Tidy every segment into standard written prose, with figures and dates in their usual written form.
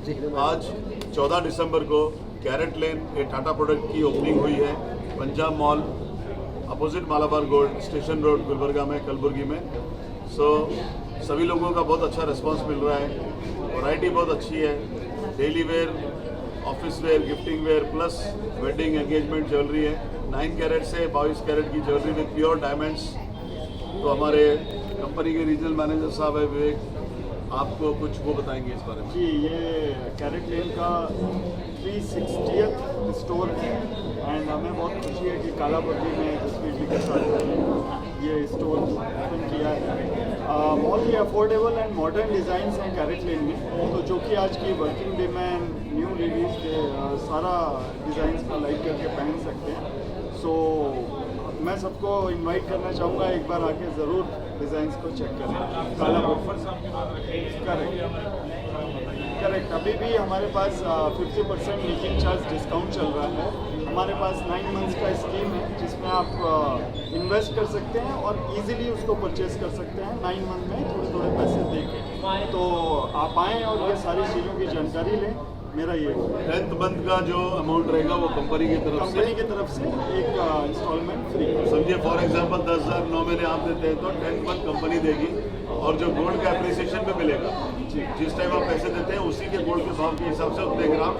आज 14 दिसंबर को कैरेट लेन एक टाटा प्रोडक्ट की ओपनिंग हुई है Punjab mall opposite Malabar gold station road Gulbarga में कलबुर्गी में। सभी लोगों का बहुत अच्छा रिस्पांस मिल रहा है। वैरायटी बहुत अच्छी है, daily wear, office wear, gifting wear plus wedding engagement jewellery है। 9 कैरेट से 22 कैरेट की ज्वेलरी विद प्योर डायमंड्स। तो हमारे कंपनी के रीजनल मैनेजर साहब है विवेक, आपको कुछ वो बताएंगे इस बारे में। जी, ये कैरेट लेन का 360th स्टोर है एंड हमें बहुत खुशी है कि कालाबुर्गी में जसवीर जी के साथ ये स्टोर ओपन किया है। बहुत ही अफोर्डेबल एंड मॉडर्न डिज़ाइंस हैं कैरेट लेन में, तो जो कि आज की वर्किंग डे में न्यू रिलीज के सारा डिज़ाइंस को लाइक करके पहन सकते हैं। सो मैं सबको इनवाइट करना चाहूँगा, एक बार आके ज़रूर डिज़ाइंस को चेक करें। करेक्ट, अभी भी हमारे पास 50% मेकिंग चार्ज डिस्काउंट चल रहा है। हमारे पास 9 मंथ्स का स्कीम है जिसमें आप इन्वेस्ट कर सकते हैं और इजीली उसको परचेज कर सकते हैं 9 मंथ में थोड़े थोड़े पैसे देके। तो आप आएँ और ये सारी चीज़ों की जानकारी लें। मेरा ये 10th मंथ का जो अमाउंट रहेगा वो कंपनी की तरफ से एक इंस्टॉलमेंट फ्री। समझिए फॉर एग्जांपल 10,000 9 महीने आप देते हैं तो 10th मंथ कंपनी देगी और जो गोल्ड का एप्रिसिएशन पे मिलेगा जिस टाइम आप पैसे देते हैं उसी के गोल्ड के भाव के हिसाब से उतने ग्राम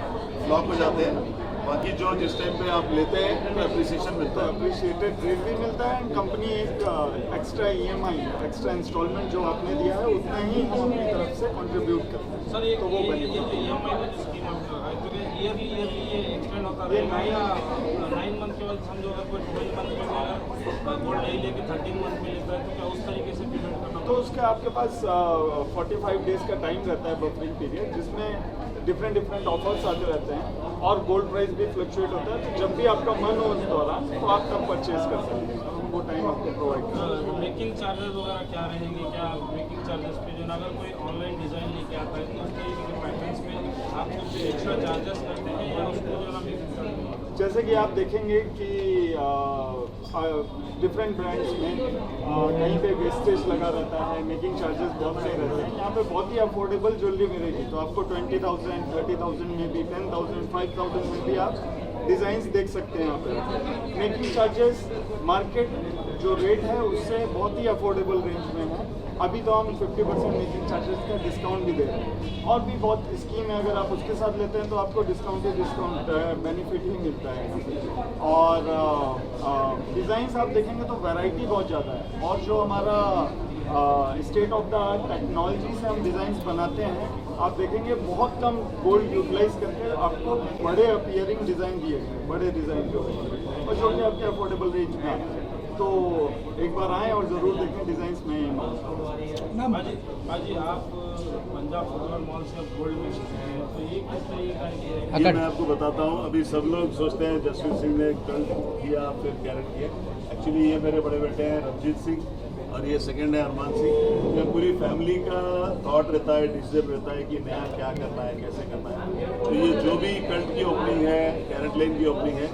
लॉक हो जाते हैं। बाकी जो जिस टाइम पे आप लेते हैं तो एप्रिसिएशन मिलता है, अप्रिशिएटेड रेट भी मिलता है एंड कंपनी एक एक्स्ट्रा EMI एक्स्ट्रा इंस्टॉलमेंट जो आपने दिया है उतना ही हम अपनी तरफ से कंट्रीब्यूट करते हैं। सर तो वो ये एक्सटेंड होता है 9 मंथ के बाद समझो अगर कोई 12 मंथ में गोल्ड नहीं लेके 13 मंथ में लेता है तो क्या उस तरीके से पेमेंट करना? तो उसका आपके पास 45 डेज का टाइम रहता है बफरिंग पीरियड, जिसमें डिफरेंट ऑफर्स आते रहते हैं और गोल्ड प्राइस भी फ्लक्चुएट होता है। तो जब भी आपका मन हो उस दौरान तो आप तब परचेज कर सकते हैं, वो टाइम आपको प्रोवाइड कर। मेकिंग चार्जेस वगैरह क्या रहेंगे? क्या मेकिंग चार्जेस पे जो अगर कोई ऑनलाइन डिज़ाइन लेके आता है तो उस तरीके के पैटर्न्स पे आप कुछ एक्स्ट्रा चार्जेस करते हैं या उसको जो ना मेकिंग चार्जेस? जैसे कि आप देखेंगे कि डिफरेंट ब्रांड्स में कहीं पे वेस्टेज लगा रहता है, मेकिंग चार्जेस बहुत से रहते हैं। यहाँ पे बहुत ही अफोर्डेबल ज्वेलरी मिलेगी, तो आपको 20,000 30,000 में भी 10,000 5,000 में भी आप डिज़ाइंस देख सकते हैं। यहाँ पे मेकिंग चार्जेस मार्केट जो रेट है उससे बहुत ही अफोर्डेबल रेंज में है। अभी तो हम 50% मेकिंग चार्जेस का डिस्काउंट भी दे रहे हैं और भी बहुत स्कीम है, अगर आप उसके साथ लेते हैं तो आपको डिस्काउंट बेनिफिट ही मिलता है। और डिज़ाइंस आप देखेंगे तो वैरायटी बहुत ज़्यादा है और जो हमारा state of the art technology से हम डिज़ाइंस बनाते हैं, आप देखेंगे बहुत कम गोल्ड यूटिलाइज करके आपको बड़े अपीयरिंग डिज़ाइन दिए गए, बड़े डिज़ाइन जो है और जो कि आपके अफोर्डेबल रेंज में आते हैं। तो एक बार आएँ और ज़रूर देखें डिज़ाइंस में। बाजी आप पंजाब फुटबॉल मॉल से गोल्ड में हैं, तो ये किस तरीके का? ये मैं आपको बताता हूँ। अभी सब लोग सोचते हैं जसवीर सिंह ने कल किया फिर कैरेट किया। एक्चुअली ये मेरे बड़े बेटे हैं रंजीत सिंह और ये सेकंड है अरमान सिंह। ये पूरी फैमिली का थॉट रहता है, डिसीजन रहता है कि नया क्या करना है, कैसे करना है। तो ये जो भी कल्ट की ओपनिंग है, कैरेट लेन की ओपनिंग है,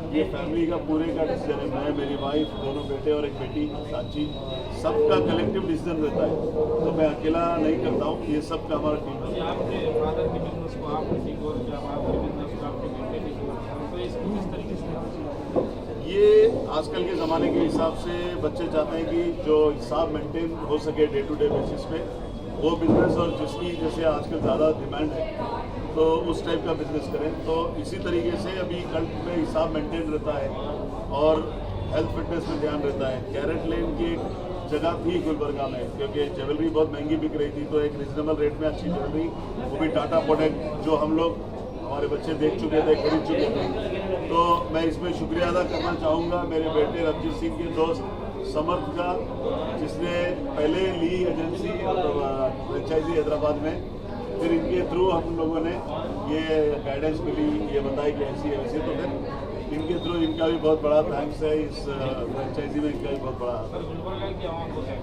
ये फैमिली का पूरे का डिसीजन है। मैं, मेरी वाइफ, दोनों बेटे और एक बेटी साची, सबका कलेक्टिव डिसीजन रहता है। तो मैं अकेला नहीं करता हूँ, ये सबका हमारा टीम है। आपके फादर के बिजनेस को आपने ठीक और क्या आपके बिजनेस को आपके बेटे ने ठीक, तो इसको किस तरीके से? ये आजकल के ज़माने के हिसाब से बच्चे चाहते हैं कि जो हिसाब मेंटेन हो सके डे टू डे बेसिस पे वो बिज़नेस, और जिसकी जैसे आजकल ज़्यादा डिमांड है तो उस टाइप का बिज़नेस करें। तो इसी तरीके से अभी कल्ट में हिसाब मेंटेन रहता है और हेल्थ फिटनेस में ध्यान रहता है। कैरेट लेन की एक जगह थी गुलबर्गा में, क्योंकि ज्वेलरी बहुत महंगी बिक रही थी, तो एक रीजनेबल रेट में अच्छी ज्वेलरी, वो भी टाटा प्रोडक्ट, जो हम लोग हमारे बच्चे देख चुके थे, खरीद चुके थे। तो मैं इसमें शुक्रिया अदा करना चाहूँगा मेरे बेटे रंजीत सिंह के दोस्त समर्थ का, जिसने पहले ली एजेंसी फ्रेंचाइजी हैदराबाद में, फिर इनके थ्रू हम लोगों ने ये गाइडेंस मिली, ये बताया कि ऐसी है वैसे, तो फिर इनके थ्रू इनका भी बहुत बड़ा थैंक्स है। इस फ्रेंचाइजी में इनका भी बहुत बड़ा। गुलबर्गा की आवाम को क्या?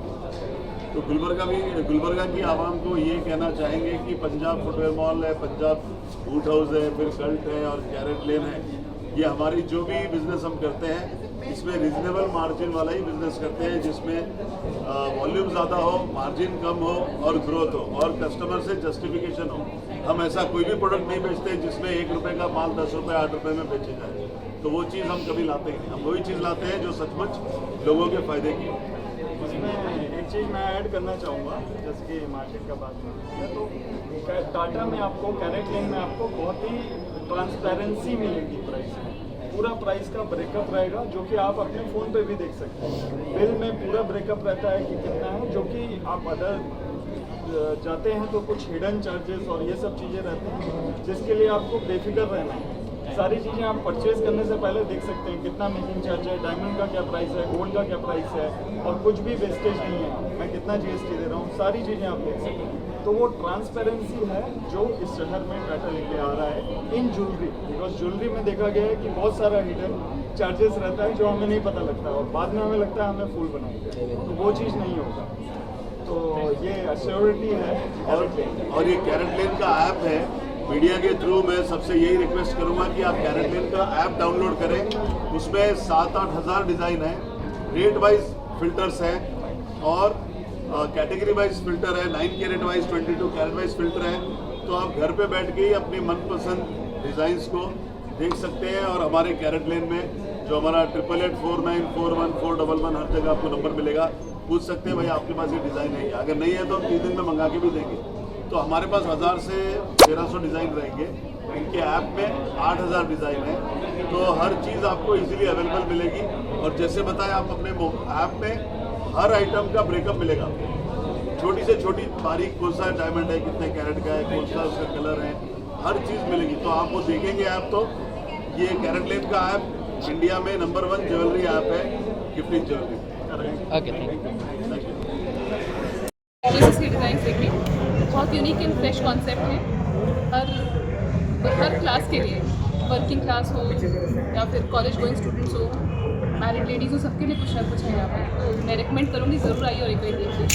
तो गुलबर्गा की आवाम को ये कहना चाहेंगे कि पंजाब फुटवेयर मॉल है, पंजाब बूट हाउस है, फिर कल्ट है और कैरेट लेन है, ये हमारी जो भी बिज़नेस हम करते हैं इसमें रिजनेबल मार्जिन वाला ही बिजनेस करते हैं, जिसमें वॉल्यूम ज़्यादा हो, मार्जिन कम हो और ग्रोथ हो और कस्टमर से जस्टिफिकेशन हो। हम ऐसा कोई भी प्रोडक्ट नहीं बेचते जिसमें 1 रुपये का माल 10 रुपये 8 रुपये में बेचे जाए, तो वो चीज़ हम कभी लाते ही नहीं। हम वही चीज़ लाते हैं जो सचमुच लोगों के फायदे की हो। इसमें एक चीज़ मैं ऐड करना चाहूँगा, जैसे कि मार्केट का बात है तो टाटा में आपको कैरेट लेन में आपको बहुत ही ट्रांसपेरेंसी मिलेगी प्राइस में। पूरा प्राइस का ब्रेकअप रहेगा जो कि आप अपने फ़ोन पे भी देख सकते हैं। बिल में पूरा ब्रेकअप रहता है कि कितना है, जो कि आप अदर जाते हैं तो कुछ हिडन चार्जेस और ये सब चीज़ें रहती हैं, जिसके लिए आपको बेफिक्र रहना है। सारी चीज़ें आप परचेज करने से पहले देख सकते हैं कितना मेकिंग चार्ज है, डायमंड का क्या प्राइस है, गोल्ड का क्या प्राइस है, और कुछ भी वेस्टेज नहीं है, मैं कितना GST दे रहा हूँ, सारी चीज़ें आप देख सकते हैं। तो वो ट्रांसपेरेंसी है जो इस शहर में टाटा लेके आ रहा है इन ज्वेलरी। बिकॉज ज्वेलरी में देखा गया है कि बहुत सारा हिडन चार्जेस रहता है जो हमें नहीं पता लगता और बाद में हमें लगता है हमें फुल बनाएंगे, तो वो चीज़ नहीं होगा। तो ये अश्योरिटी है। और ये कैरेट लेन का ऐप है, मीडिया के थ्रू मैं सबसे यही रिक्वेस्ट करूंगा कि आप कैरेट लेन का ऐप डाउनलोड करें। उसमें 7-8 हज़ार डिज़ाइन है, रेट वाइज फिल्टर्स हैं और कैटेगरी वाइज फिल्टर है, 9 carat wise 22 carat wise filter है। तो आप घर पे बैठ के ही अपनी मनपसंद डिज़ाइंस को देख सकते हैं। और हमारे कैरेट लेन में जो हमारा 8884941411 हर जगह आपको नंबर मिलेगा, पूछ सकते हैं भाई आपके पास ये डिज़ाइन है क्या। अगर नहीं है तो हम 3 दिन में मंगा के भी देंगे। तो हमारे पास 1000 से 1300 डिज़ाइन रहेंगे, इनके ऐप में 8000 डिज़ाइन है। तो हर चीज़ आपको इजीली अवेलेबल मिलेगी। और जैसे बताया, आप अपने ऐप में हर आइटम का ब्रेकअप मिलेगा, छोटी से छोटी बारीक कौन सा डायमंड है, कितने कैरेट का है, कौन सा उसका कलर है, हर चीज़ मिलेगी। तो आप वो देखेंगे ऐप, तो ये कैरेट लेन का ऐप इंडिया में नंबर 1 ज्वेलरी ऐप है, gifting jewellery. Okay, thank you. की डिज़ाइन देखिए, बहुत यूनिक एंड फ्रेश कॉन्सेप्ट है। हर क्लास के लिए, वर्किंग क्लास हो या फिर कॉलेज गोइंग स्टूडेंट्स हो, मैरिड लेडीज़ हो, सबके लिए कुछ ना कुछ है यहाँ पर। तो मैं रिकमेंड करूँगी, ज़रूर आइए और एक बार देखिए।